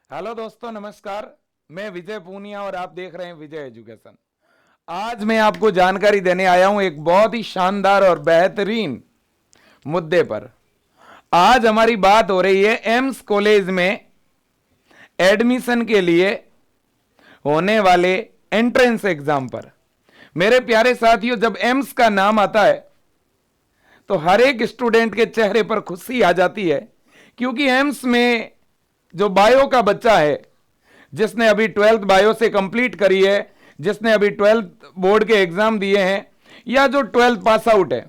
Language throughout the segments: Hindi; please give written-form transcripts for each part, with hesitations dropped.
हेलो दोस्तों, नमस्कार। मैं विजय पूनिया और आप देख रहे हैं विजय एजुकेशन। आज मैं आपको जानकारी देने आया हूं एक बहुत ही शानदार और बेहतरीन मुद्दे पर। आज हमारी बात हो रही है एम्स कॉलेज में एडमिशन के लिए होने वाले एंट्रेंस एग्जाम पर। मेरे प्यारे साथियों, जब एम्स का नाम आता है तो हर एक स्टूडेंट के चेहरे पर खुशी आ जाती है, क्योंकि एम्स में जो बायो का बच्चा है, जिसने अभी 12th बायो से कंप्लीट करी है, जिसने अभी 12th बोर्ड के एग्जाम दिए हैं, या जो 12th पास आउट है,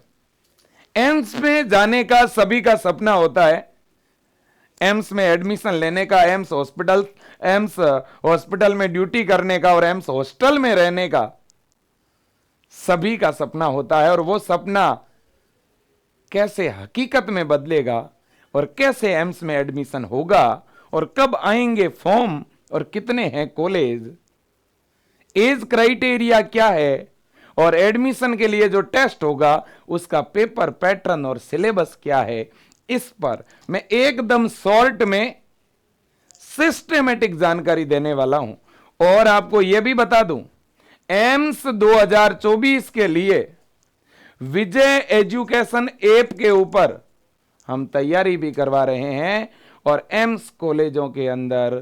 एम्स में जाने का सभी का सपना होता है। एम्स में एडमिशन लेने का, एम्स हॉस्पिटल में ड्यूटी करने का और एम्स हॉस्टल में रहने का सभी का सपना होता है। और वो सपना कैसे हकीकत में बदलेगा और कैसे एम्स में एडमिशन होगा और कब आएंगे फॉर्म और कितने हैं कॉलेज, एज क्राइटेरिया क्या है और एडमिशन के लिए जो टेस्ट होगा उसका पेपर पैटर्न और सिलेबस क्या है, इस पर मैं एकदम शॉर्ट में सिस्टमेटिक जानकारी देने वाला हूं। और आपको यह भी बता दूं, एम्स 2024 के लिए विजय एजुकेशन ऐप के ऊपर हम तैयारी भी करवा रहे हैं। और एम्स कॉलेजों के अंदर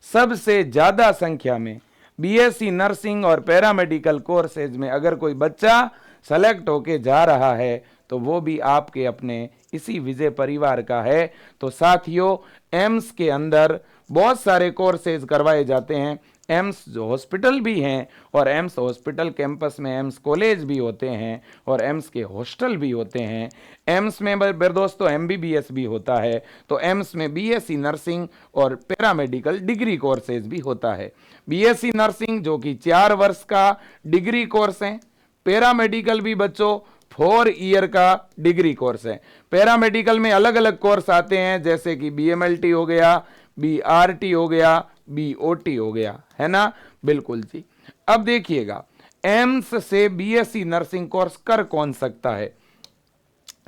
सबसे ज्यादा संख्या में बीएससी नर्सिंग और पैरामेडिकल कोर्सेज में अगर कोई बच्चा सेलेक्ट होके जा रहा है तो वो भी आपके अपने इसी विजय परिवार का है। तो साथियों, एम्स के अंदर बहुत सारे कोर्सेज करवाए जाते हैं। एम्स जो हॉस्पिटल भी हैं और एम्स हॉस्पिटल कैंपस में एम्स कॉलेज भी होते हैं और एम्स के हॉस्टल भी होते हैं। एम्स में मेरे दोस्तों एमबीबीएस भी होता है। तो एम्स में बीएससी नर्सिंग और पैरामेडिकल डिग्री कोर्सेज भी होता है। बीएससी नर्सिंग जो कि 4 वर्ष का डिग्री कोर्स है, पैरामेडिकल भी बच्चों 4 ईयर का डिग्री कोर्स है। पैरामेडिकल में अलग अलग कोर्स आते हैं, जैसे कि बीएमएलटी हो गया, बीआरटी हो गया, बीओटी हो गया, है ना। बिल्कुल जी। अब देखिएगा, एम्स से बीएससी नर्सिंग कोर्स कर कौन सकता है।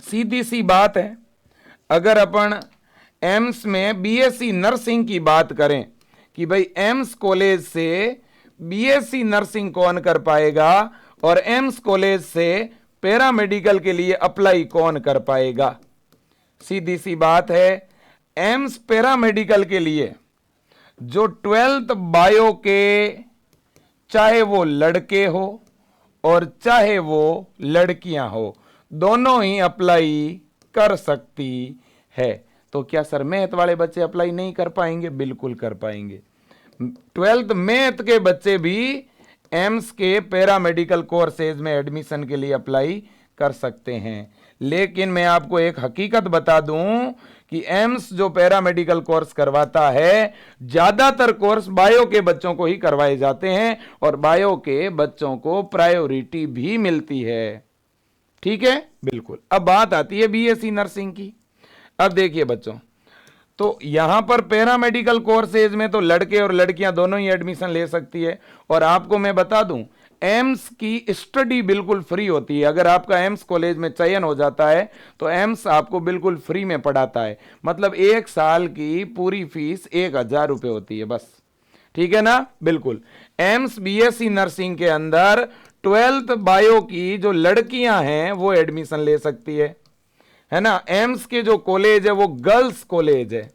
सीधी सी बात है, अगर अपन एम्स में बीएससी नर्सिंग की बात करें कि भाई एम्स कॉलेज से बीएससी नर्सिंग कौन कर पाएगा और एम्स कॉलेज से पैरामेडिकल के लिए अप्लाई कौन कर पाएगा, सीधी सी बात है। एम्स पैरामेडिकल के लिए जो 12th बायो के, चाहे वो लड़के हो और चाहे वो लड़कियां हो, दोनों ही अप्लाई कर सकती है। तो क्या सर मैथ वाले बच्चे अप्लाई नहीं कर पाएंगे? बिल्कुल कर पाएंगे। 12th मैथ के बच्चे भी एम्स के पैरामेडिकल कोर्सेज में एडमिशन के लिए अप्लाई कर सकते हैं। लेकिन मैं आपको एक हकीकत बता दूं कि एम्स जो पैरामेडिकल कोर्स करवाता है, ज्यादातर कोर्स बायो के बच्चों को ही करवाए जाते हैं और बायो के बच्चों को प्रायोरिटी भी मिलती है। ठीक है, बिल्कुल। अब बात आती है बीएससी नर्सिंग की। अब देखिए बच्चों, तो यहां पर पैरामेडिकल कोर्सेज में तो लड़के और लड़कियां दोनों ही एडमिशन ले सकती है। और आपको मैं बता दूं, एम्स की स्टडी बिल्कुल फ्री होती है। अगर आपका एम्स कॉलेज में चयन हो जाता है तो एम्स आपको बिल्कुल फ्री में पढ़ाता है। मतलब 1 साल की पूरी फीस 1000 रुपये होती है बस। ठीक है ना, बिल्कुल। एम्स बीएससी नर्सिंग के अंदर 12th बायो की जो लड़कियां हैं वो एडमिशन ले सकती है ना। एम्स के जो कॉलेज है वो गर्ल्स कॉलेज है,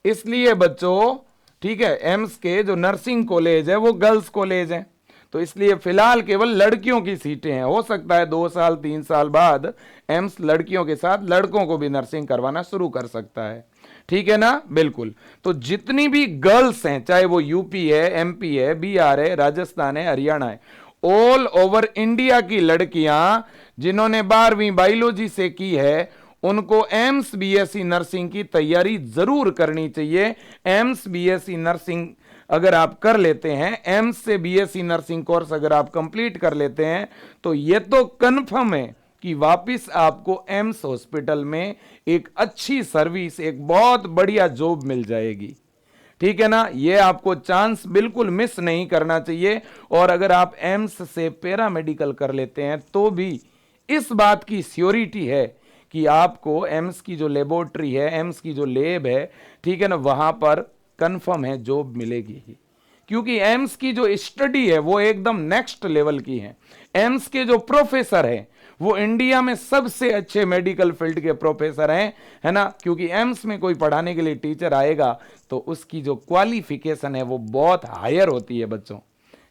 इसलिए बच्चों, ठीक है, एम्स के जो नर्सिंग कॉलेज है वो गर्ल्स कॉलेज है। तो इसलिए फिलहाल केवल लड़कियों की सीटें हैं। हो सकता है 2 साल 3 साल बाद एम्स लड़कियों के साथ लड़कों को भी नर्सिंग करवाना शुरू कर सकता है। ठीक है ना, बिल्कुल। तो जितनी भी गर्ल्स हैं, चाहे वो यूपी है, एमपी है, बिहार है, राजस्थान है, हरियाणा है, ऑल ओवर इंडिया की लड़कियां जिन्होंने 12वीं बायोलॉजी से की है, उनको एम्स बीएससी नर्सिंग की तैयारी जरूर करनी चाहिए। एम्स बीएससी नर्सिंग अगर आप कर लेते हैं, एम्स से बीएससी नर्सिंग कोर्स अगर आप कंप्लीट कर लेते हैं, तो यह तो कंफर्म है कि वापस आपको एम्स हॉस्पिटल में एक अच्छी सर्विस, एक बहुत बढ़िया जॉब मिल जाएगी। ठीक है ना, यह आपको चांस बिल्कुल मिस नहीं करना चाहिए। और अगर आप एम्स से पैरामेडिकल कर लेते हैं तो भी इस बात की श्योरिटी है कि आपको एम्स की जो लेबोरेटरी है, एम्स की जो लैब है, ठीक है ना, वहां पर कंफर्म है जॉब मिलेगी ही, क्योंकि एम्स की जो स्टडी है वो एकदम नेक्स्ट लेवल की है। एम्स के जो प्रोफेसर हैं वो इंडिया में सबसे अच्छे मेडिकल फील्ड के प्रोफेसर हैं, है ना, क्योंकि एम्स में कोई पढ़ाने के लिए टीचर आएगा तो उसकी जो क्वालिफिकेशन है वो बहुत हायर होती है बच्चों,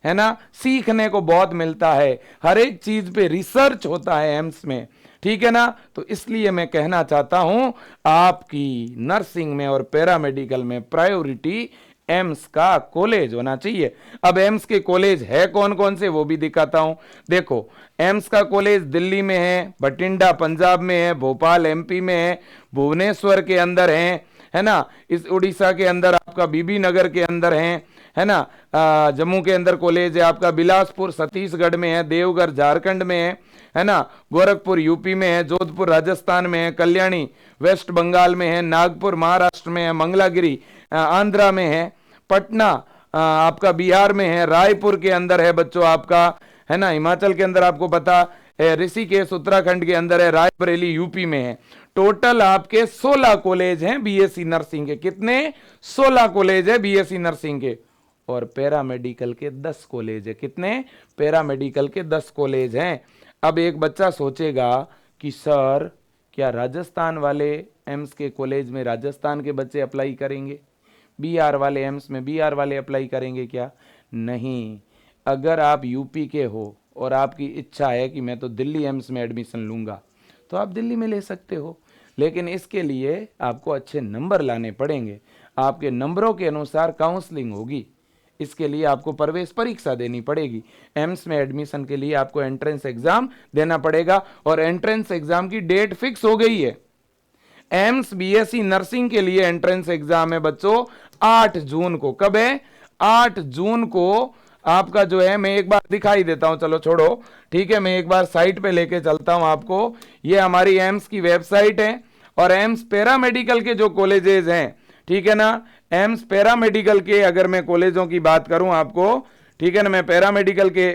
है ना, सीखने को बहुत मिलता है, हर एक चीज पे रिसर्च होता है एम्स में, ठीक है ना। तो इसलिए मैं कहना चाहता हूं आपकी नर्सिंग में और पैरामेडिकल में प्रायोरिटी एम्स का कॉलेज होना चाहिए। अब एम्स के कॉलेज है कौन कौन से वो भी दिखाता हूं। देखो, एम्स का कॉलेज दिल्ली में है, बठिंडा पंजाब में है, भोपाल एमपी में है, भुवनेश्वर के अंदर है ना, इस उड़ीसा के अंदर आपका बीबी नगर के अंदर है ना, जम्मू के अंदर कॉलेज है आपका, बिलासपुर छत्तीसगढ़ में है, देवघर झारखंड में है ना, गोरखपुर यूपी में है, जोधपुर राजस्थान में है, कल्याणी वेस्ट बंगाल में है, नागपुर महाराष्ट्र में है, मंगलागिरी आंध्रा में है, पटना आपका बिहार में है, रायपुर के अंदर है बच्चों आपका, है ना, हिमाचल के अंदर आपको पता है, ऋषिकेश उत्तराखंड के अंदर है, रायबरेली यूपी में है। टोटल आपके 16 कॉलेज हैं बीएससी नर्सिंग के। कितने? 16 कॉलेज है बीएससी नर्सिंग के। और पैरामेडिकल के 10 कॉलेज है। कितने? पैरामेडिकल के 10 कॉलेज हैं। अब एक बच्चा सोचेगा कि सर क्या राजस्थान वाले एम्स के कॉलेज में राजस्थान के बच्चे अप्लाई करेंगे, बिहार वाले एम्स में बिहार वाले अप्लाई करेंगे क्या? नहीं। अगर आप यूपी के हो और आपकी इच्छा है कि मैं तो दिल्ली एम्स में एडमिशन लूंगा तो आप दिल्ली में ले सकते हो, लेकिन इसके लिए आपको अच्छे नंबर लाने पड़ेंगे। आपके नंबरों के अनुसार काउंसलिंग होगी, इसके लिए आपको प्रवेश परीक्षा देनी पड़ेगी। एम्स में एडमिशन के लिए आपको एंट्रेंस एग्जाम देना पड़ेगा और एंट्रेंस एग्जाम की डेट फिक्स हो गई है। एम्स बीएससी नर्सिंग के लिए एंट्रेंस एग्जाम है बच्चों 8 जून को। कब है? 8 जून को आपका जो है, मैं एक बार दिखाई देता हूं, चलो छोड़ो, ठीक है, मैं एक बार साइट पे लेके चलता हूं आपको। ये हमारी एम्स की वेबसाइट है और एम्स पैरामेडिकल के जो कॉलेजेस हैं, ठीक है ना, एम्स पैरामेडिकल के अगर मैं कॉलेजों की बात करूं आपको, ठीक है ना, मैं पैरामेडिकल के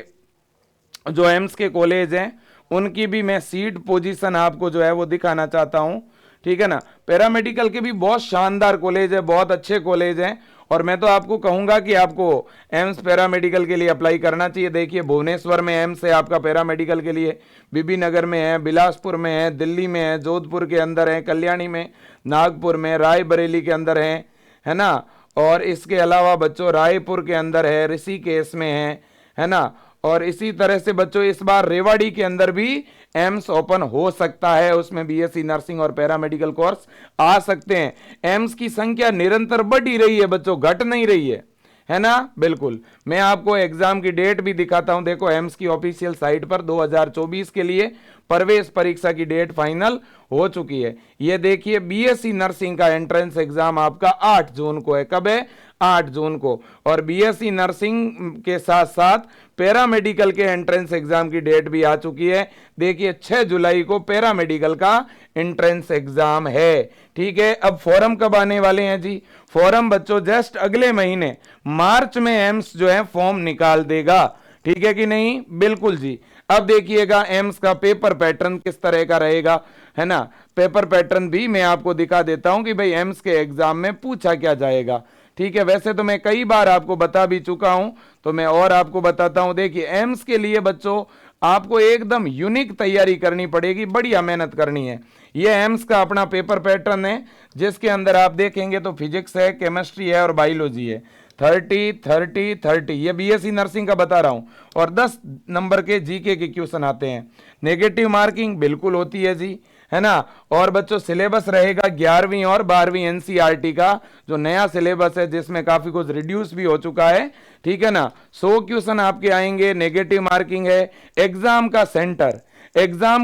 जो एम्स के कॉलेज हैं उनकी भी मैं सीट पोजीशन आपको जो है वो दिखाना चाहता हूं, ठीक है ना। पैरामेडिकल के भी बहुत शानदार कॉलेज है, बहुत अच्छे कॉलेज हैं और मैं तो आपको कहूंगा कि आपको एम्स पैरामेडिकल के लिए अप्लाई करना चाहिए। देखिए, भुवनेश्वर में एम्स है आपका पैरामेडिकल के लिए, बीबी नगर में है, बिलासपुर में है, दिल्ली में है, जोधपुर के अंदर है, कल्याणी में, नागपुर में, रायबरेली के अंदर है ना, और इसके अलावा बच्चों रायपुर के अंदर है, ऋषिकेश में है ना, और इसी तरह से बच्चों इस बार रेवाड़ी के अंदर भी एम्स ओपन हो सकता है, उसमें बीएससी नर्सिंग और पैरामेडिकल कोर्स आ सकते हैं। एम्स की संख्या निरंतर बढ़ ही रही है बच्चों, घट नहीं रही है ना। बिल्कुल, मैं आपको एग्जाम की डेट भी दिखाता हूं। देखो, एम्स की ऑफिशियल साइट पर 2024 के लिए प्रवेश परीक्षा की डेट फाइनल हो चुकी है। ये देखिए, बीएससी नर्सिंग का एंट्रेंस एग्जाम आपका 8 जून को है। कब है? 8 जून को। और बीएससी नर्सिंग के साथ साथ पैरामेडिकल के एंट्रेंस एग्जाम की डेट भी आ चुकी है। देखिए, 6 जुलाई को पैरामेडिकल का एंट्रेंस एग्जाम है, ठीक है। अब फॉर्म कब आने वाले हैं जी? फॉर्म बच्चों जस्ट अगले महीने मार्च में एम्स जो है फॉर्म निकाल देगा, ठीक है कि नहीं? बिल्कुल जी। अब देखिएगा एम्स का पेपर पैटर्न किस तरह का रहेगा, है ना। पेपर पैटर्न भी मैं आपको दिखा देता हूं कि भाई एम्स के एग्जाम में पूछा क्या जाएगा, ठीक है। वैसे तो मैं कई बार आपको बता भी चुका हूं, तो मैं और आपको बताता हूं। देखिए, एम्स के लिए बच्चों आपको एकदम यूनिक तैयारी करनी पड़ेगी, बढ़िया मेहनत करनी है। ये एम्स का अपना पेपर पैटर्न है, जिसके अंदर आप देखेंगे तो फिजिक्स है, केमिस्ट्री है और बायोलॉजी है। 30 30 30 ये बीएससी नर्सिंग का बता रहा हूं। और 10 नंबर के जीके के क्वेश्चन आते हैं। नेगेटिव मार्किंग बिल्कुल होती है जी, है ना। और बच्चों सिलेबस रहेगा 11वीं और 12वीं एनसीईआरटी का जो नया सिलेबस है, जिसमें काफी कुछ रिड्यूस भी हो चुका है, ठीक है ना। 100 क्वेश्चन आपके आएंगे, नेगेटिव मार्किंग है। एग्जाम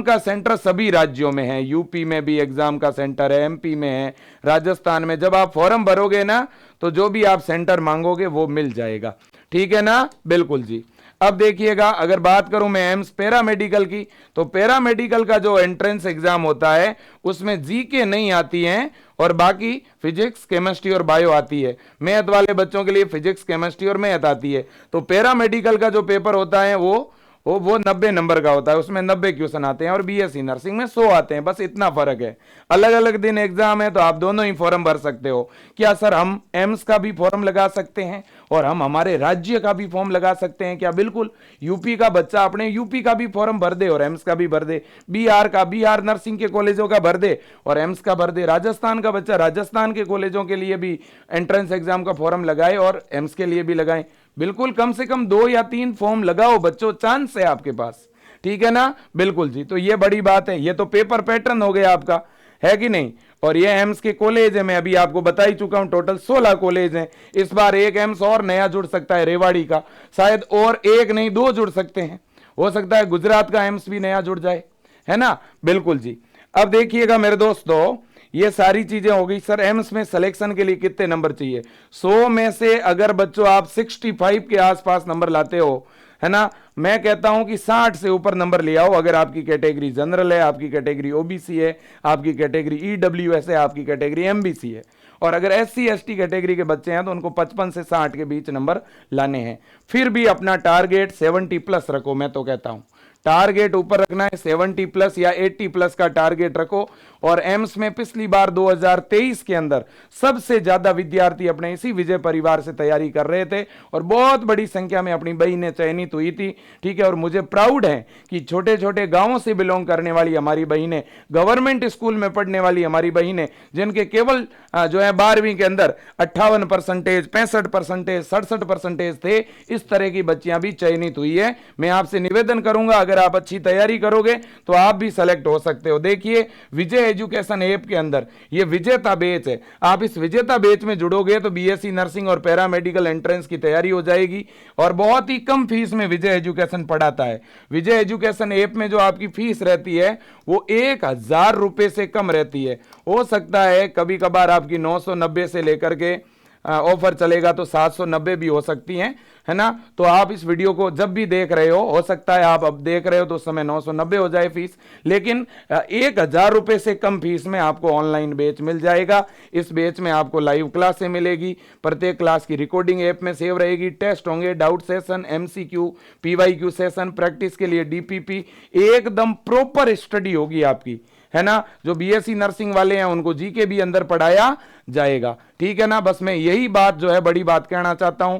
का सेंटर सभी राज्यों में है, यूपी में भी एग्जाम का सेंटर है, एमपी में है, राजस्थान में। जब आप फॉर्म भरोगे ना तो जो भी आप सेंटर मांगोगे वो मिल जाएगा, ठीक है ना। बिल्कुल जी। अब देखिएगा, अगर बात करूं मैं एम्स पैरामेडिकल की, तो पैरामेडिकल का जो एंट्रेंस एग्जाम होता है उसमें जीके नहीं आती है और बाकी फिजिक्स, केमिस्ट्री और बायो आती है। मैथ वाले बच्चों के लिए फिजिक्स, केमिस्ट्री और मैथ आती है। तो पैरामेडिकल का जो पेपर होता है वो वो 90 नंबर का होता है, उसमें 90 क्वेश्चन आते हैं, और बीएससी नर्सिंग में 100 आते हैं, बस इतना फर्क है। अलग अलग दिन एग्जाम है, तो आप दोनों ही फॉर्म भर सकते हो। क्या सर हम एम्स का भी फॉर्म लगा सकते हैं और हम हमारे राज्य का भी फॉर्म लगा सकते हैं क्या? बिल्कुल, यूपी का बच्चा अपने यूपी का भी फॉर्म भर दे और एम्स का भी भर दे, बिहार का बिहार नर्सिंग के कॉलेजों का भर दे और एम्स का भर दे, राजस्थान का बच्चा राजस्थान के कॉलेजों के लिए भी एंट्रेंस एग्जाम का फॉर्म लगाए और एम्स के लिए भी लगाए। बिल्कुल, कम से कम 2 या 3 फॉर्म लगाओ बच्चों, चांस है आपके पास, ठीक है ना? बिल्कुल जी, तो ये बड़ी बात है, ये तो पेपर पैटर्न हो गया आपका, है कि नहीं? और ये एम्स के कॉलेज है, मैं अभी आपको बता ही चुका हूं, टोटल 16 कॉलेज हैं। इस बार एक एम्स और नया जुड़ सकता है, रेवाड़ी का, शायद और एक नहीं 2 जुड़ सकते हैं, हो सकता है गुजरात का एम्स भी नया जुड़ जाए, है ना? बिल्कुल जी। अब देखिएगा मेरे दोस्तों, ये सारी चीजें हो गई। सर एम्स में सिलेक्शन के लिए कितने नंबर चाहिए? 100 में से अगर बच्चों आप 65 के आसपास नंबर लाते हो, है ना, मैं कहता हूं कि 60 से ऊपर नंबर ले आओ। अगर आपकी कैटेगरी जनरल है, आपकी कैटेगरी ओबीसी है, आपकी कैटेगरी ईडब्ल्यूएस है, आपकी कैटेगरी एमबीसी है, और अगर एससी एसटी कैटेगरी के बच्चे हैं तो उनको 55 से 60 के बीच नंबर लाने हैं। फिर भी अपना टारगेट 70 प्लस रखो, मैं तो कहता हूं टारगेट ऊपर रखना है, 70 प्लस या 80 प्लस का टारगेट रखो। और एम्स में पिछली बार 2023 के अंदर सबसे ज्यादा विद्यार्थी अपने इसी विजय परिवार से तैयारी कर रहे थे और बहुत बड़ी संख्या में अपनी बहनें चयनित हुई थी, ठीक है। और मुझे प्राउड है कि छोटे छोटे गांवों से बिलोंग करने वाली हमारी बहनें, गवर्नमेंट स्कूल में पढ़ने वाली हमारी बहनें, जिनके केवल जो है 12वीं के अंदर 58%, 65%, 67% थे, इस तरह की बच्चियां भी चयनित हुई है। मैं आपसे निवेदन करूंगा, अगर आप अच्छी तैयारी करोगे तो आप भी सेलेक्ट हो सकते हो। देखिए विजय एजुकेशन ऐप के अंदर ये विजेता बैच है, आप इस विजेता बैच में जुड़ोगे तो बीएससी नर्सिंग और पैरामेडिकल एंट्रेंस की तैयारी हो जाएगी और बहुत ही कम फीस में विजय एजुकेशन पढ़ाता है। विजय एजुकेशन ऐप में जो आपकी फीस रहती है वो 1000 रुपए से कम रहती है। हो सकता है कभी कभार आपकी 990 से लेकर के ऑफर चलेगा तो 790 भी हो सकती हैं, है ना। तो आप इस वीडियो को जब भी देख रहे हो सकता है आप अब देख रहे हो तो उस समय 990 हो जाए फीस, लेकिन 1000 रुपए से कम फीस में आपको ऑनलाइन बैच मिल जाएगा। इस बैच में आपको लाइव क्लासें मिलेगी, प्रत्येक क्लास की रिकॉर्डिंग ऐप में सेव रहेगी, टेस्ट होंगे, doubt session, MCQ, PYQ session, practice के लिए डीपीपी, एकदम प्रॉपर स्टडी होगी आपकी, है ना। जो बीएससी नर्सिंग वाले हैं उनको जीके भी अंदर पढ़ाया जाएगा, ठीक है ना। बस मैं यही बात जो है बड़ी बात कहना चाहता हूं।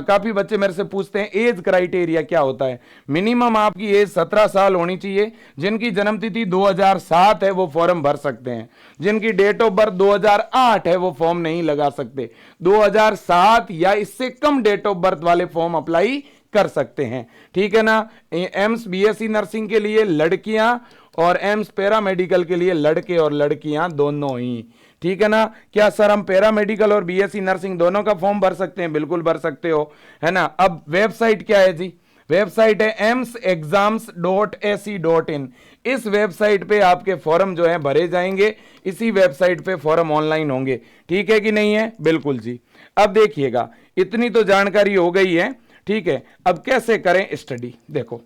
काफी बच्चे मेरे से पूछते हैं एज क्राइटेरिया क्या होता है। मिनिमम आपकी एज 17 साल होनी चाहिए। जिनकी जन्म तिथि 2007 है वो फॉर्म भर सकते हैं, जिनकी डेट ऑफ बर्थ 2008 है वो फॉर्म नहीं लगा सकते। 2007 या इससे कम डेट ऑफ बर्थ वाले फॉर्म अप्लाई कर सकते हैं, ठीक है ना। एम्स बीएससी नर्सिंग के लिए लड़कियां और एम्स पैरामेडिकल के लिए लड़के और लड़कियां दोनों ही, ठीक है ना। क्या सर हम पैरामेडिकल और बीएससी नर्सिंग दोनों का फॉर्म भर सकते हैं? बिल्कुल भर सकते हो, है ना। अब वेबसाइट क्या है जी? वेबसाइट है emsexams.ac.in। इस वेबसाइट पे आपके फॉर्म जो है भरे जाएंगे, इसी वेबसाइट पे फॉर्म ऑनलाइन होंगे, ठीक है कि नहीं है? बिल्कुल जी। अब देखिएगा इतनी तो जानकारी हो गई है, ठीक है। अब कैसे करें स्टडी? देखो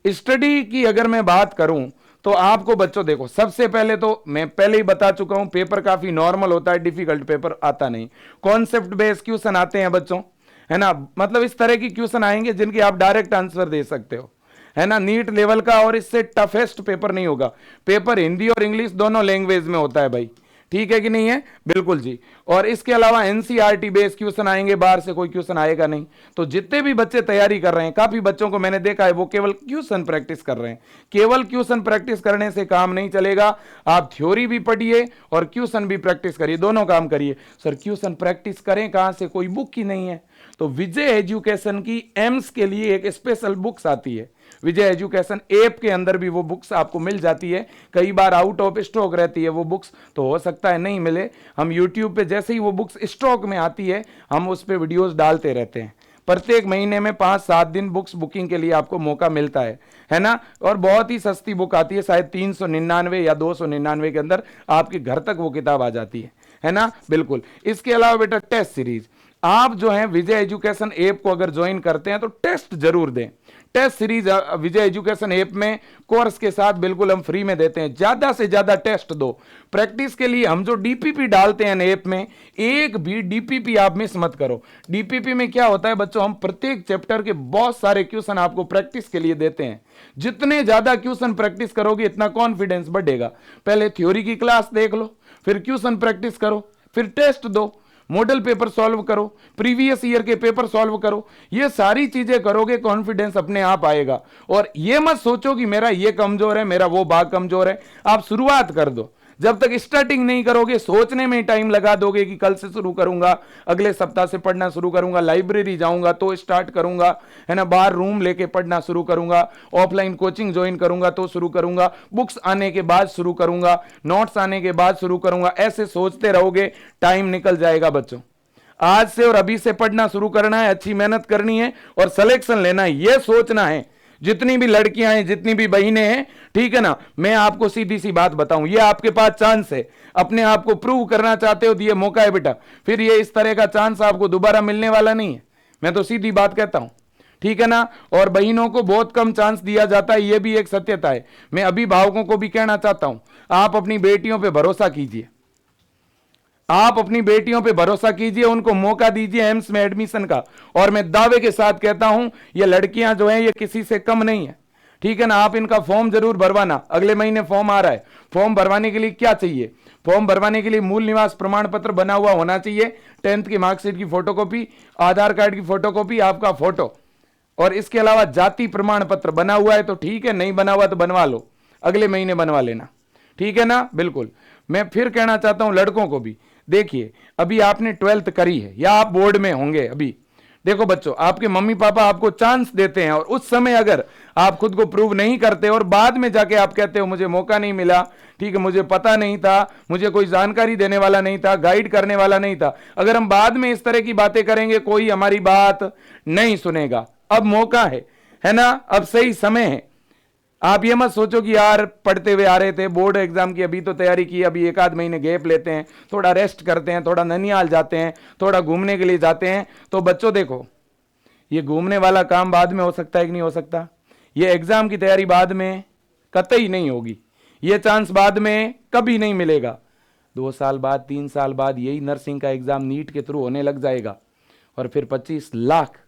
स्टडी की अगर मैं बात करूं तो आपको बच्चों देखो, सबसे पहले तो मैं पहले ही बता चुका हूं पेपर काफी नॉर्मल होता है, डिफिकल्ट पेपर आता नहीं। कॉन्सेप्ट बेस्ड क्वेश्चन आते हैं बच्चों, है ना। मतलब इस तरह की क्वेश्चन आएंगे जिनके आप डायरेक्ट आंसर दे सकते हो, है ना, नीट लेवल का। और इससे टफेस्ट पेपर नहीं होगा। पेपर हिंदी और इंग्लिश दोनों लैंग्वेज में होता है भाई, ठीक है कि नहीं है? बिल्कुल जी। और इसके अलावा एनसीईआरटी बेस्ड क्वेश्चन आएंगे, बाहर से कोई क्वेश्चन आएगा नहीं। तो जितने भी बच्चे तैयारी कर रहे हैं, काफी बच्चों को मैंने देखा है वो केवल क्वेश्चन प्रैक्टिस कर रहे हैं। केवल क्वेश्चन प्रैक्टिस करने से काम नहीं चलेगा, आप थ्योरी भी पढ़िए और क्वेश्चन भी प्रैक्टिस करिए, दोनों काम करिए। सर क्वेश्चन प्रैक्टिस करें कहां से? कोई बुक ही नहीं है। तो विजय एजुकेशन की एम्स के लिए एक स्पेशल बुक्स आती है, विजय एजुकेशन ऐप के अंदर भी वो बुक्स आपको मिल जाती है। कई बार आउट ऑफ स्टॉक रहती है वो बुक्स, तो हो सकता है नहीं मिले। हम यूट्यूब पे जैसे ही वो बुक्स स्टॉक में आती है हम उस पर वीडियोस डालते रहते हैं। प्रत्येक महीने में 5-7 दिन बुक्स बुकिंग के लिए आपको मौका मिलता है ना। और बहुत ही सस्ती बुक आती है, शायद 399 या 299 के अंदर आपके घर तक वो किताब आ जाती है ना। बिल्कुल। इसके अलावा बेटा टेस्ट सीरीज, आप जो है विजय एजुकेशन ऐप को अगर ज्वाइन करते हैं तो टेस्ट जरूर दें। टेस्ट सीरीज विजय एजुकेशन ऐप में कोर्स के साथ बिल्कुल हम फ्री में देते हैं। ज्यादा से ज्यादा टेस्ट दो। प्रैक्टिस के लिए हम जो डीपीपी डालते हैं ऐप में, एक भी डीपीपी आप मिस मत करो। डीपीपी में क्या होता है बच्चों, हम प्रत्येक चैप्टर के बहुत सारे क्वेश्चन आपको प्रैक्टिस के लिए देते हैं। जितने ज्यादा क्वेश्चन प्रैक्टिस करोगे इतना कॉन्फिडेंस बढ़ेगा। पहले थ्योरी की क्लास देख लो, फिर क्वेश्चन प्रैक्टिस करो, फिर टेस्ट दो, मॉडल पेपर सॉल्व करो, प्रीवियस ईयर के पेपर सॉल्व करो। ये सारी चीजें करोगे, कॉन्फिडेंस अपने आप आएगा। और ये मत सोचो कि मेरा ये कमजोर है, मेरा वो भाग कमजोर है। आप शुरुआत कर दो। जब तक स्टार्टिंग नहीं करोगे, सोचने में टाइम लगा दोगे कि कल से शुरू करूंगा, अगले सप्ताह से पढ़ना शुरू करूंगा, लाइब्रेरी जाऊंगा तो स्टार्ट करूंगा, है ना, बाहर रूम लेके पढ़ना शुरू करूंगा, ऑफलाइन कोचिंग ज्वाइन करूंगा तो शुरू करूंगा, बुक्स आने के बाद शुरू करूंगा, नोट्स आने के बाद शुरू करूंगा। ऐसे सोचते रहोगे, टाइम निकल जाएगा बच्चों। आज से और अभी से पढ़ना शुरू करना है, अच्छी मेहनत करनी है और सिलेक्शन लेना है, यह सोचना है। जितनी भी लड़कियां हैं, जितनी भी बहनें हैं, ठीक है ना, मैं आपको सीधी सी बात बताऊं, ये आपके पास चांस है। अपने आप को प्रूव करना चाहते हो तो ये मौका है बेटा। फिर ये इस तरह का चांस आपको दोबारा मिलने वाला नहीं है। मैं तो सीधी बात कहता हूं, ठीक है ना। और बहनों को बहुत कम चांस दिया जाता है, ये भी एक सत्यता है। मैं अभिभावकों को भी कहना चाहता हूं, आप अपनी बेटियों पर भरोसा कीजिए। आप अपनी बेटियों पे भरोसा कीजिए, उनको मौका दीजिए एम्स में एडमिशन का। और मैं दावे के साथ कहता हूं, ये लड़कियां जो हैं ये किसी से कम नहीं है, ठीक है ना। आप इनका फॉर्म जरूर भरवाना, अगले महीने फॉर्म आ रहा है। फॉर्म भरवाने के लिए क्या चाहिए? फॉर्म भरवाने के लिए मूल निवास प्रमाण पत्र बना हुआ होना चाहिए, 10th की मार्कशीट की फोटोकॉपी, आधार कार्ड की फोटोकॉपी, आपका फोटो, और इसके अलावा जाति प्रमाण पत्र बना हुआ है तो ठीक है, नहीं बना हुआ तो बनवा लो, अगले महीने बनवा लेना, ठीक है ना। बिल्कुल। मैं फिर कहना चाहता हूं लड़कों को भी, देखिए अभी आपने 12th करी है या आप बोर्ड में होंगे अभी। देखो बच्चों, आपके मम्मी पापा आपको चांस देते हैं और उस समय अगर आप खुद को प्रूव नहीं करते और बाद में जाके आप कहते हो मुझे मौका नहीं मिला, ठीक है, मुझे पता नहीं था, मुझे कोई जानकारी देने वाला नहीं था, गाइड करने वाला नहीं था, अगर हम बाद में इस तरह की बातें करेंगे कोई हमारी बात नहीं सुनेगा। अब मौका है ना, अब सही समय है। आप ये मत सोचो कि यार पढ़ते हुए आ रहे थे, बोर्ड एग्जाम की अभी तो तैयारी की, अभी एक आध महीने गैप लेते हैं, थोड़ा रेस्ट करते हैं, थोड़ा ननिहाल जाते हैं, थोड़ा घूमने के लिए जाते हैं। तो बच्चों देखो, ये घूमने वाला काम बाद में हो सकता है कि नहीं हो सकता? ये एग्जाम की तैयारी बाद में कतई नहीं होगी, ये चांस बाद में कभी नहीं मिलेगा। 2 साल बाद, 3 साल बाद यही नर्सिंग का एग्जाम नीट के थ्रू होने लग जाएगा और फिर 25 लाख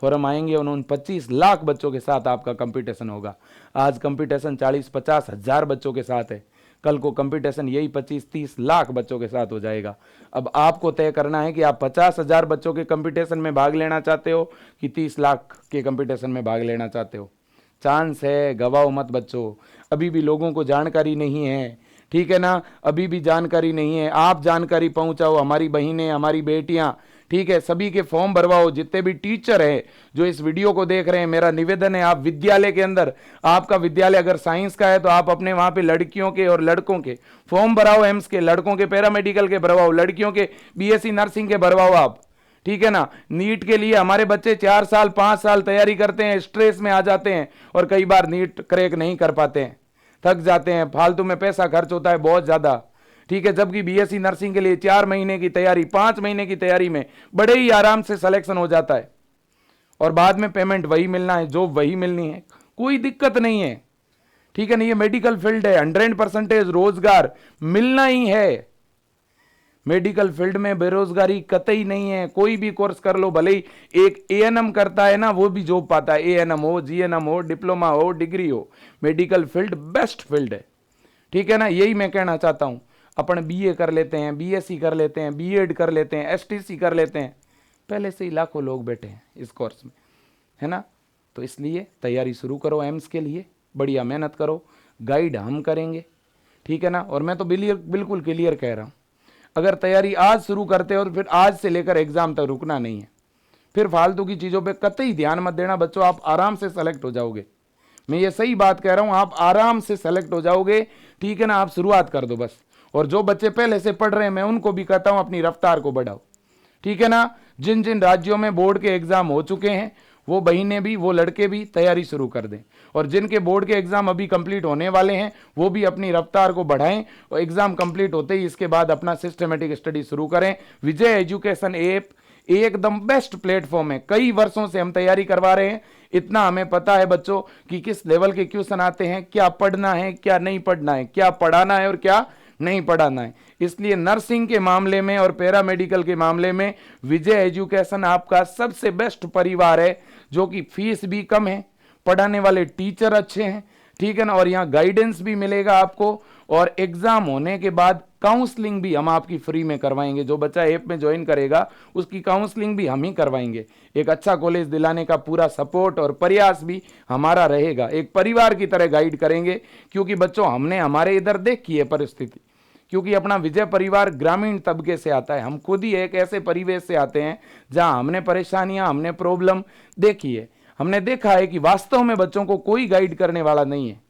फॉर्म आएंगे, उन 25 लाख बच्चों के साथ आपका कंपटीशन होगा। आज कंपटीशन 40-50 हजार बच्चों के साथ है, कल को कंपटीशन यही 25-30 लाख बच्चों के साथ हो जाएगा। अब आपको तय करना है कि आप 50,000 बच्चों के कंपटीशन में भाग लेना चाहते हो कि 30 लाख के कंपटीशन में भाग लेना चाहते हो। चांस है, गवाओ मत बच्चों। अभी भी लोगों को जानकारी नहीं है, ठीक है ना, अभी भी जानकारी नहीं है। आप जानकारी पहुंचाओ, हमारी बहनें, हमारी बेटियां, ठीक है, सभी के फॉर्म भरवाओ। जितने भी टीचर हैं जो इस वीडियो को देख रहे हैं, मेरा निवेदन है, आप विद्यालय के अंदर, आपका विद्यालय अगर साइंस का है तो आप अपने वहां पे लड़कियों के और लड़कों के फॉर्म भराओ, एम्स के, लड़कों के पैरामेडिकल के भरवाओ, लड़कियों के बीएससी नर्सिंग के भरवाओ आप, ठीक है ना। नीट के लिए हमारे बच्चे 4 साल 5 साल तैयारी करते हैं, स्ट्रेस में आ जाते हैं और कई बार नीट क्रैक नहीं कर पाते हैं, थक जाते हैं, फालतू में पैसा खर्च होता है बहुत ज्यादा, ठीक है। जबकि बीएससी नर्सिंग के लिए 4 महीने की तैयारी, 5 महीने की तैयारी में बड़े ही आराम से सिलेक्शन हो जाता है और बाद में पेमेंट वही मिलना है, जॉब वही मिलनी है, कोई दिक्कत नहीं है, ठीक है ना। ये मेडिकल फील्ड है, 100% रोजगार मिलना ही है। मेडिकल फील्ड में बेरोजगारी कतई नहीं है। कोई भी कोर्स कर लो, भले ही एक एएनएम करता है ना, वो भी जॉब पाता है, एएनएम हो, जीएनएम हो, डिप्लोमा हो, डिग्री हो, मेडिकल फील्ड बेस्ट फील्ड है, ठीक है ना। यही मैं कहना चाहता हूं। अपन बीए कर लेते हैं, बीएससी कर लेते हैं, बीएड कर लेते हैं, एसटीसी कर लेते हैं, पहले से ही लाखों लोग बैठे हैं इस कोर्स में, है ना। तो इसलिए तैयारी शुरू करो एम्स के लिए, बढ़िया मेहनत करो, गाइड हम करेंगे, ठीक है ना। और मैं तो बिल्कुल क्लियर कह रहा हूं, अगर तैयारी आज शुरू करते हो तो फिर आज से लेकर एग्जाम तक रुकना नहीं है। फिर फालतू की चीज़ों पे कतई ध्यान मत देना बच्चों, आप आराम से सेलेक्ट हो जाओगे। मैं ये सही बात कह रहा हूं, आप आराम से सेलेक्ट हो जाओगे, ठीक है ना। आप शुरुआत कर दो बस। और जो बच्चे पहले से पढ़ रहे हैं, मैं उनको भी कहता हूं अपनी रफ्तार को बढ़ाओ, ठीक है ना। जिन जिन राज्यों में बोर्ड के एग्जाम हो चुके हैं, वो बहनें भी, वो लड़के भी तैयारी शुरू कर दें। और जिनके बोर्ड के एग्जाम अभी कंप्लीट होने वाले हैं, वो भी अपनी रफ्तार को बढ़ाएं और एग्जाम कंप्लीट होते ही इसके बाद अपना सिस्टमेटिक स्टडी शुरू करें। विजय एजुकेशन ऐप एकदम बेस्ट प्लेटफॉर्म है। कई वर्षों से हम तैयारी करवा रहे हैं, इतना हमें पता है बच्चों कि किस लेवल के क्वेश्चन आते हैं, क्या पढ़ना है क्या नहीं पढ़ना है, क्या पढ़ाना है और क्या नहीं पढ़ाना है। इसलिए नर्सिंग के मामले में और पैरामेडिकल के मामले में विजय एजुकेशन आपका सबसे बेस्ट परिवार है, जो कि फीस भी कम है, पढ़ाने वाले टीचर अच्छे हैं, ठीक है ना, और यहाँ गाइडेंस भी मिलेगा आपको, और एग्जाम होने के बाद काउंसलिंग भी हम आपकी फ्री में करवाएंगे। जो बच्चा ऐप में ज्वाइन करेगा उसकी काउंसलिंग भी हम ही करवाएंगे। एक अच्छा कॉलेज दिलाने का पूरा सपोर्ट और प्रयास भी हमारा रहेगा। एक परिवार की तरह गाइड करेंगे, क्योंकि बच्चों हमने हमारे इधर देखी है परिस्थिति, क्योंकि अपना विजय परिवार ग्रामीण तबके से आता है। हम खुद ही एक ऐसे परिवेश से आते हैं जहां हमने परेशानियां, हमने प्रॉब्लम देखी है। हमने देखा है कि वास्तव में बच्चों को कोई गाइड करने वाला नहीं है।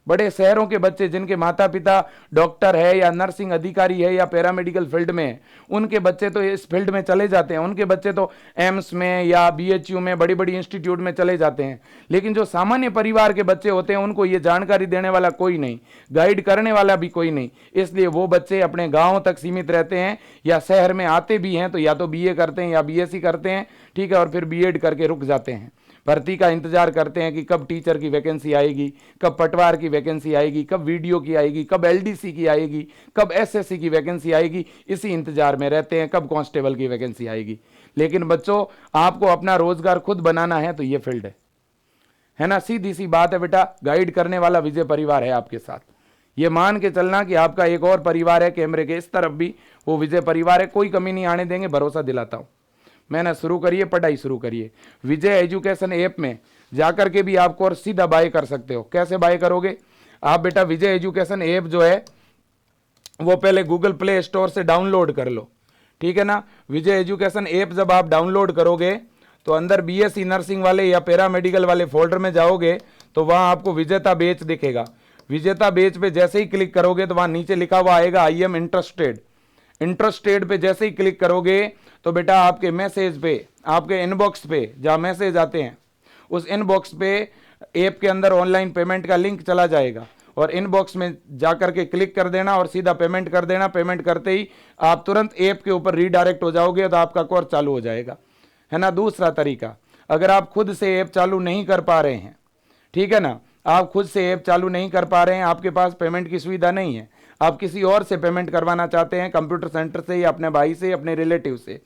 बड़े शहरों के बच्चे जिनके माता पिता डॉक्टर है या नर्सिंग अधिकारी है या पैरामेडिकल फील्ड में है, उनके बच्चे तो इस फील्ड में चले जाते हैं, उनके बच्चे तो एम्स में या बीएचयू में, बड़ी बड़ी इंस्टीट्यूट में चले जाते हैं। लेकिन जो सामान्य परिवार के बच्चे होते हैं उनको ये जानकारी देने वाला कोई नहीं, गाइड करने वाला भी कोई नहीं। इसलिए वो बच्चे अपने गाँव तक सीमित रहते हैं, या शहर में आते भी हैं तो या तो बीए करते हैं या बीएससी करते हैं, ठीक है, और फिर बीएड करके रुक जाते हैं। भर्ती का इंतजार करते हैं कि कब टीचर की वैकेंसी आएगी, कब पटवार की वैकेंसी आएगी, कब वीडियो की आएगी, कब एलडीसी की आएगी, कब एसएससी की वैकेंसी आएगी। इसी इंतजार में रहते हैं कब कांस्टेबल की वैकेंसी आएगी। लेकिन बच्चों आपको अपना रोजगार खुद बनाना है तो ये फील्ड है ना, सीधी सी बात है बेटा। गाइड करने वाला विजय परिवार है आपके साथ। ये मान के चलना कि आपका एक और परिवार है कैमरे के इस तरफ भी, वो विजय परिवार है। कोई कमी नहीं आने देंगे, भरोसा दिलाता हूं। मेहनत शुरू करिए, पढ़ाई शुरू करिए। विजय एजुकेशन ऐप में जाकर के भी आप कोर्स सीधा बाय कर सकते हो। कैसे बाय करोगे आप बेटा? विजय एजुकेशन ऐप जो है वो पहले गूगल प्ले स्टोर से डाउनलोड कर लो, ठीक है ना। विजय एजुकेशन ऐप जब आप डाउनलोड करोगे तो अंदर बीएससी नर्सिंग वाले या पैरामेडिकल वाले फोल्डर में जाओगे तो वहां आपको विजेता बैच दिखेगा। विजेता बैच पे जैसे ही क्लिक करोगे तो वहां नीचे लिखा हुआ आएगा आई एम इंटरेस्टेड। इंटरेस्टेड पे जैसे ही क्लिक करोगे तो बेटा आपके मैसेज पे, आपके इनबॉक्स पे जहां मैसेज आते हैं उस इनबॉक्स पे ऐप के अंदर ऑनलाइन पेमेंट का लिंक चला जाएगा, और इनबॉक्स में जाकर के क्लिक कर देना और सीधा पेमेंट कर देना। पेमेंट करते ही आप तुरंत ऐप के ऊपर रीडायरेक्ट हो जाओगे तो आपका कोर्स चालू हो जाएगा, है ना। दूसरा तरीका, अगर आप खुद से ऐप चालू नहीं कर पा रहे हैं, ठीक है ना, आप खुद से ऐप चालू नहीं कर पा रहे हैं, आपके पास पेमेंट की सुविधा नहीं है, आप किसी और से पेमेंट करवाना चाहते हैं, कंप्यूटर सेंटर से या अपने भाई से, अपने रिलेटिव से,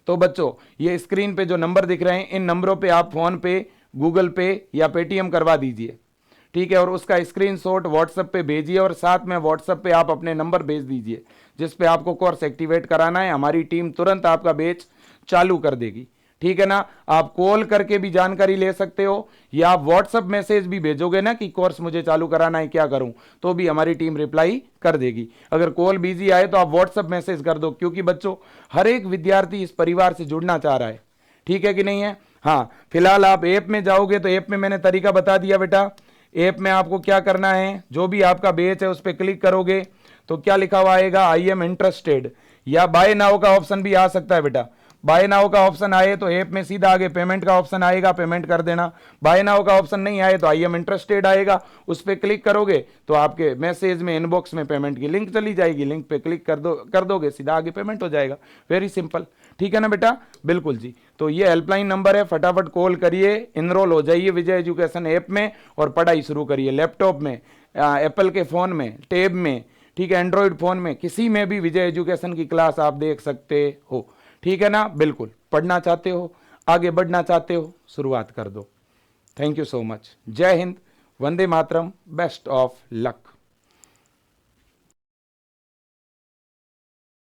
तो बच्चों ये स्क्रीन पे जो नंबर दिख रहे हैं इन नंबरों पे आप फोन पे, गूगल पे या पेटीएम करवा दीजिए, ठीक है, और उसका स्क्रीनशॉट व्हाट्सएप पे भेजिए, और साथ में व्हाट्सएप पे आप अपने नंबर भेज दीजिए जिस पे आपको कोर्स एक्टिवेट कराना है। हमारी टीम तुरंत आपका बैच चालू कर देगी, ठीक है ना। आप कॉल करके भी जानकारी ले सकते हो, या आप व्हाट्सएप मैसेज भी भेजोगे ना कि कोर्स मुझे चालू कराना है, क्या करूं, तो भी हमारी टीम रिप्लाई कर देगी। अगर कॉल बिजी आए तो आप व्हाट्सएप मैसेज कर दो, क्योंकि बच्चों हर एक विद्यार्थी इस परिवार से जुड़ना चाह रहा है, ठीक है कि नहीं है। हाँ, फिलहाल आप ऐप में जाओगे तो ऐप में मैंने तरीका बता दिया बेटा। ऐप में आपको क्या करना है, जो भी आपका बैच है उस पर क्लिक करोगे तो क्या लिखा हुआ आएगा, आई एम इंटरेस्टेड, या बाय नाउ का ऑप्शन भी आ सकता है बेटा। बाय नाउ का ऑप्शन आए तो ऐप में सीधा आगे पेमेंट का ऑप्शन आएगा, पेमेंट कर देना। बाय नाउ का ऑप्शन नहीं आए तो आई एम इंटरेस्टेड आएगा, उस पर क्लिक करोगे तो आपके मैसेज में, इनबॉक्स में पेमेंट की लिंक चली जाएगी, लिंक पे क्लिक कर दोगे, सीधा आगे पेमेंट हो जाएगा। वेरी सिंपल, ठीक है ना बेटा। बिल्कुल जी, तो ये हेल्पलाइन नंबर है, फटाफट कॉल करिए, इनरोल हो जाइए विजय एजुकेशन ऐप में और पढ़ाई शुरू करिए। लैपटॉप में, एप्पल के फोन में, टैब में, ठीक है, एंड्रॉइड फोन में, किसी में भी विजय एजुकेशन की क्लास आप देख सकते हो, ठीक है ना। बिल्कुल, पढ़ना चाहते हो, आगे बढ़ना चाहते हो, शुरुआत कर दो। Thank you so much. जय Hind, Vande Mataram, best of luck.